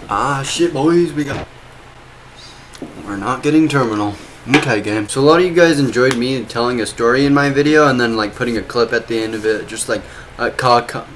Ah, shit, boys, we're not getting terminal. Okay, game. So a lot of you guys enjoyed me telling a story in my video and then like putting a clip at the end of it, just like a ka.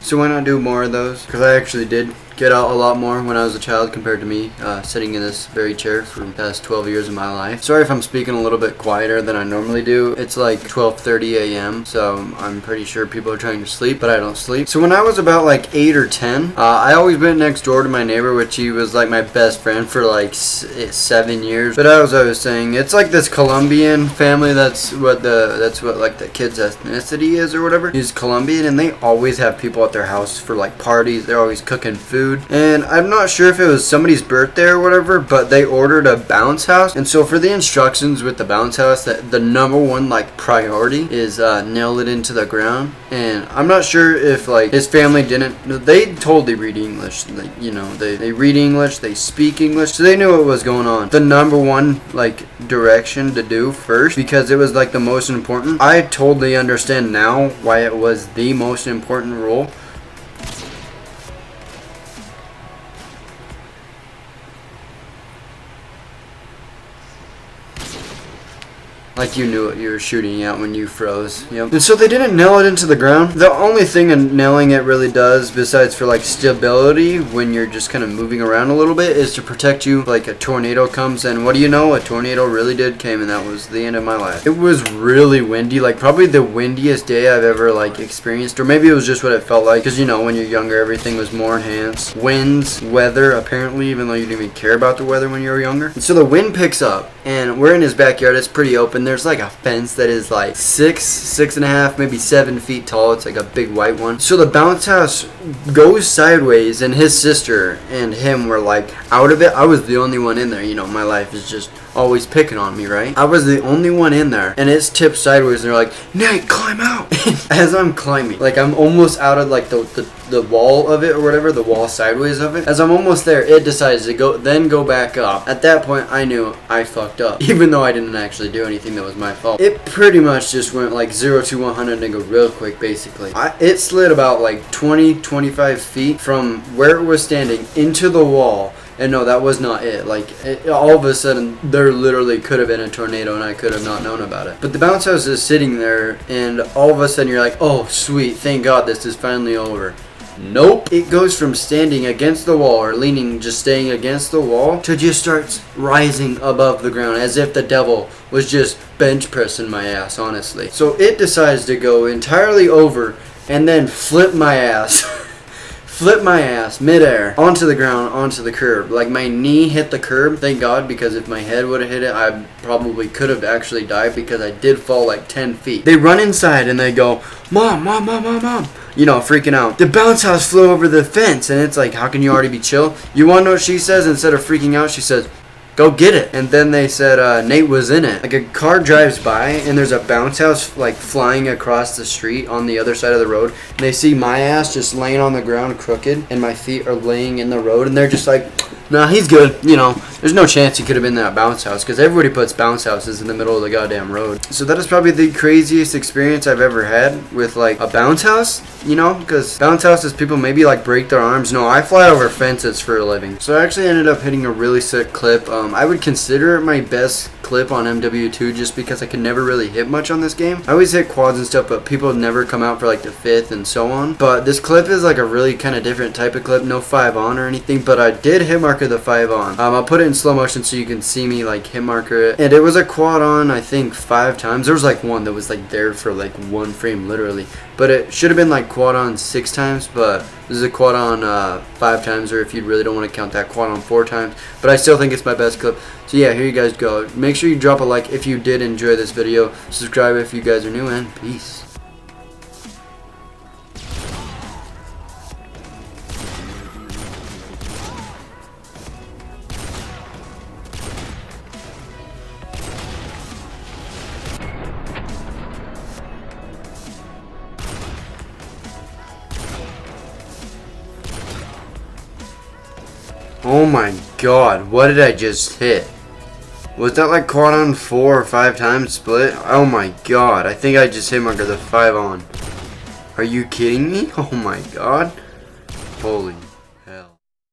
So why not do more of those? Because I actually did get out a lot more when I was a child compared to me sitting in this very chair for the past 12 years of my life. Sorry if I'm speaking a little bit quieter than I normally do. It's like 12:30 a.m. so I'm pretty sure people are trying to sleep, but I don't sleep. So when I was about like 8 or 10, I always went next door to my neighbor, which he was like my best friend for like 7 years. But as I was saying, it's like this Colombian family. That's what like the kid's ethnicity is or whatever. He's Colombian, and they always have people at their house for like parties. They're always cooking food. And I'm not sure if it was somebody's birthday or whatever, but they ordered a bounce house. And so for the instructions with the bounce house, that the number one like priority is nail it into the ground. And I'm not sure if like his family didn't. They totally read English. Like, you know, they read English, they speak English, so they knew what was going on. The number one like direction to do first, because it was like the most important. I totally understand now why it was the most important rule. Like you knew what you were shooting at when you froze. Yep. And so they didn't nail it into the ground. The only thing in nailing it really does, besides for like stability when you're just kind of moving around a little bit, is to protect you like a tornado comes. And what do you know? A tornado really did came, and that was the end of my life. It was really windy, like probably the windiest day I've ever like experienced, or maybe it was just what it felt like. Because you know, when you're younger, everything was more enhanced. Winds, weather, apparently, even though you didn't even care about the weather when you were younger. And so the wind picks up, and we're in his backyard. It's pretty open. There's like a fence that is like 6.5, maybe 7 feet tall. It's like a big white one. So the bounce house goes sideways, and his sister and him were like out of it. I was the only one in there. You know, my life is just always picking on me, right? I was the only one in there, and it's tipped sideways, and they're like, Nate, climb out. As I'm climbing, like I'm almost out of like the wall of it or whatever, the wall sideways of it. As I'm almost there, it decides to go back up. At that point, I knew I fucked up, even though I didn't actually do anything that was my fault. It pretty much just went like 0 to 100 nigga real quick, basically. It slid about like 20-25 feet from where it was standing into the wall. And no, that was not it. Like, all of a sudden, there literally could have been a tornado, and I could have not known about it. But the bounce house is sitting there, and all of a sudden, you're like, oh, sweet, thank God, this is finally over. Nope. It goes from standing against the wall, or leaning, just staying against the wall, to just starts rising above the ground, as if the devil was just bench pressing my ass, honestly. So it decides to go entirely over, and then flip my ass. Flip my ass midair onto the ground, onto the curb. Like my knee hit the curb, thank God, because if my head would have hit it, I probably could have actually died, because I did fall like 10 feet. They run inside and they go, Mom, Mom, Mom, Mom, Mom. You know, freaking out. The bounce house flew over the fence, and it's like, how can you already be chill? You want to know what she says? Instead of freaking out, she says, go get it. And then they said Nate was in it. Like a car drives by, and there's a bounce house like flying across the street on the other side of the road, and they see my ass just laying on the ground crooked, and my feet are laying in the road, and they're just like, nah, he's good. You know, there's no chance he could have been in that bounce house, because everybody puts bounce houses in the middle of the goddamn road. So that is probably the craziest experience I've ever had with like a bounce house, you know, because bounce houses, people maybe like break their arms. No, I fly over fences for a living. So I actually ended up hitting a really sick clip. I would consider it my best clip on MW2, just because I could never really hit much on this game. I always hit quads and stuff, but people never come out for like the 5th and so on. But this clip is like a really kind of different type of clip. No 5 on or anything, but I did hit marker the 5 on. I'll put it in slow motion so you can see me like hit marker it. And it was a quad on, I think 5 times. There was like one that was like there for like 1 frame literally, but it should have been like quad on 6 times, but this is a quad on 5 times, or if you really don't want to count that, quad on 4 times. But I still think it's my best clip. So yeah, here you guys go. Make sure you drop a like if you did enjoy this video. Subscribe if you guys are new, and peace. Oh my God, what did I just hit? Was that like quad on 4 or 5 times split? Oh my God, I think I just hit marker the 5 on. Are you kidding me? Oh my God. Holy hell.